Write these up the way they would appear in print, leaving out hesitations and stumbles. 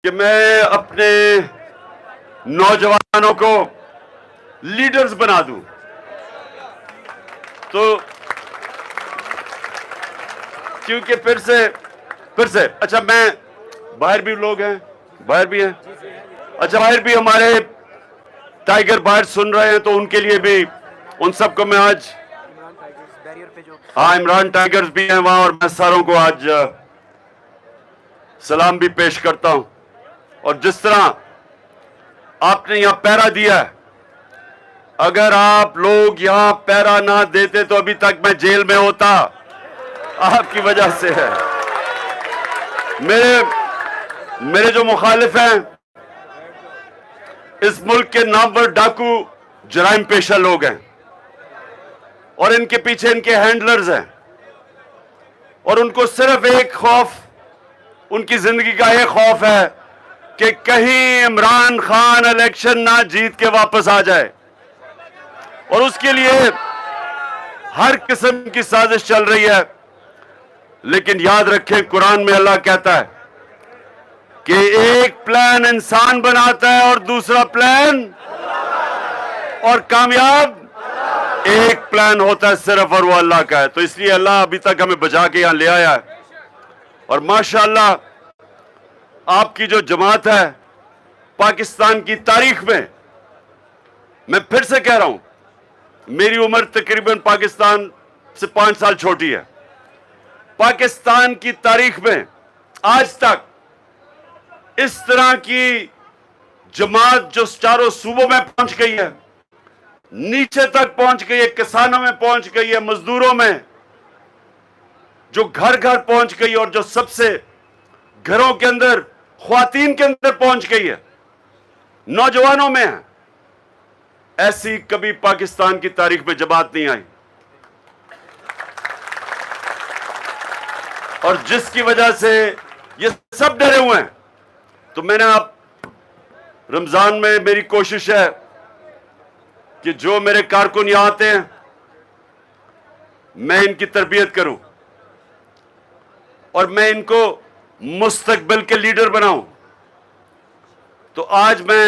کہ میں اپنے نوجوانوں کو لیڈرز بنا دوں. تو کیونکہ پھر سے اچھا میں باہر بھی لوگ ہیں، باہر بھی ہیں، اچھا باہر بھی ہمارے ٹائیگر باہر سن رہے ہیں، تو ان کے لیے بھی ان سب کو میں آج عمران ٹائیگرز بھی ہیں وہاں، اور میں ساروں کو آج سلام بھی پیش کرتا ہوں. اور جس طرح آپ نے یہاں پیرا دیا ہے، اگر آپ لوگ یہاں پیرا نہ دیتے تو ابھی تک میں جیل میں ہوتا. آپ کی وجہ سے ہے. میرے جو مخالف ہیں اس ملک کے نامور ڈاکو جرائم پیشہ لوگ ہیں، اور ان کے پیچھے ان کے ہینڈلرز ہیں، اور ان کو صرف ایک خوف، ان کی زندگی کا ایک خوف ہے کہ کہیں عمران خان الیکشن نہ جیت کے واپس آ جائے، اور اس کے لیے ہر قسم کی سازش چل رہی ہے. لیکن یاد رکھیں، قرآن میں اللہ کہتا ہے کہ ایک پلان انسان بناتا ہے اور دوسرا پلان، اور کامیاب ایک پلان ہوتا ہے صرف، اور وہ اللہ کا ہے. تو اس لیے اللہ ابھی تک ہمیں بچا کے یہاں لے آیا ہے. اور ماشاءاللہ آپ کی جو جماعت ہے پاکستان کی تاریخ میں پھر سے کہہ رہا ہوں، میری عمر تقریباً پاکستان سے 5 سال چھوٹی ہے. پاکستان کی تاریخ میں آج تک اس طرح کی جماعت جو چاروں صوبوں میں پہنچ گئی ہے، نیچے تک پہنچ گئی ہے، کسانوں میں پہنچ گئی ہے، مزدوروں میں، جو گھر گھر پہنچ گئی، اور جو سب سے گھروں کے اندر، خواتین کے اندر پہنچ گئی ہے، نوجوانوں میں ہے. ایسی کبھی پاکستان کی تاریخ میں جماعت نہیں آئی. اور جس کی وجہ سے یہ سب ڈرے ہوئے ہیں. تو میں نے رمضان میں میری کوشش ہے کہ جو میرے کارکن یہاں آتے ہیں میں ان کی تربیت کروں، اور میں ان کو مستقبل کے لیڈر بناؤں. تو آج میں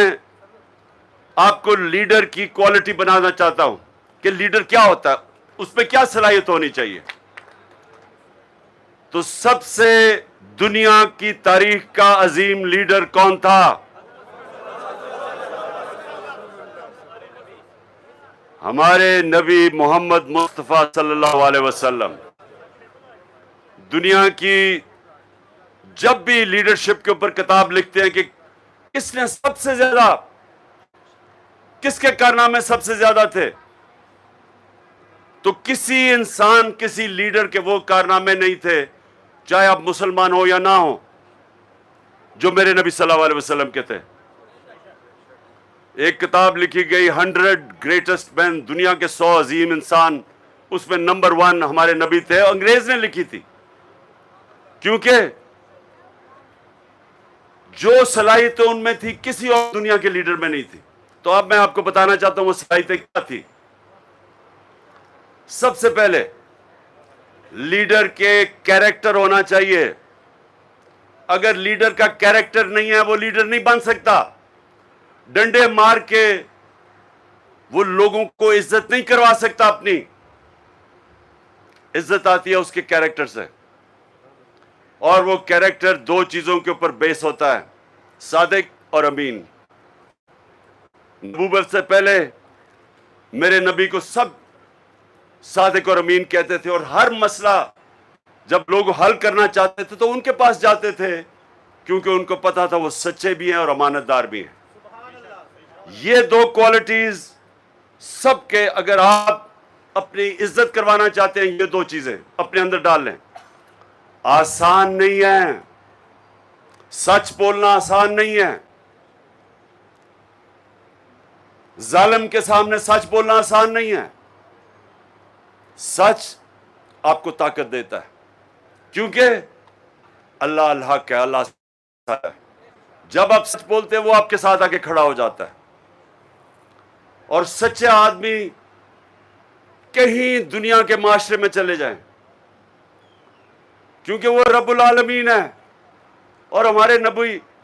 آپ کو لیڈر کی کوالٹی بنانا چاہتا ہوں کہ لیڈر کیا ہوتا ہے، اس پہ کیا صلاحیت ہونی چاہیے. تو سب سے دنیا کی تاریخ کا عظیم لیڈر کون تھا؟ ہمارے نبی محمد مصطفیٰ صلی اللہ علیہ وسلم. دنیا کی جب بھی لیڈرشپ کے اوپر کتاب لکھتے ہیں کہ کس نے سب سے زیادہ، کس کے کارنامے سب سے زیادہ تھے، تو کسی انسان، کسی لیڈر کے وہ کارنامے نہیں تھے، چاہے آپ مسلمان ہو یا نہ ہو، جو میرے نبی صلی اللہ علیہ وسلم کے تھے. ایک کتاب لکھی گئی 100 گریٹسٹ مین، دنیا کے 100 عظیم انسان، اس میں نمبر 1 ہمارے نبی تھے. انگریز نے لکھی تھی، کیونکہ جو صلاحیتیں ان میں تھی کسی اور دنیا کے لیڈر میں نہیں تھی. تو اب میں آپ کو بتانا چاہتا ہوں وہ صلاحیتیں کیا تھی. سب سے پہلے لیڈر کے کیریکٹر ہونا چاہیے. اگر لیڈر کا کیریکٹر نہیں ہے وہ لیڈر نہیں بن سکتا. ڈنڈے مار کے وہ لوگوں کو عزت نہیں کروا سکتا. اپنی عزت آتی ہے اس کے کیریکٹر سے، اور وہ کیریکٹر 2 چیزوں کے اوپر بیس ہوتا ہے، صادق اور امین. نبوت سے پہلے میرے نبی کو سب صادق اور امین کہتے تھے، اور ہر مسئلہ جب لوگ حل کرنا چاہتے تھے تو ان کے پاس جاتے تھے، کیونکہ ان کو پتا تھا وہ سچے بھی ہیں اور امانت دار بھی ہیں. یہ 2 کوالٹیز سب کے، اگر آپ اپنی عزت کروانا چاہتے ہیں، یہ 2 چیزیں اپنے اندر ڈال لیں. آسان نہیں ہے، سچ بولنا آسان نہیں ہے. ظالم کے سامنے سچ بولنا آسان نہیں ہے. سچ آپ کو طاقت دیتا ہے، کیونکہ اللہ الحق ہے، اللہ سچ ہے. جب آپ سچ بولتے ہیں وہ آپ کے ساتھ آ کے کھڑا ہو جاتا ہے. اور سچے آدمی کہیں دنیا کے معاشرے میں چلے جائیں، کیونکہ وہ رب العالمین ہے، اور ہمارے نبی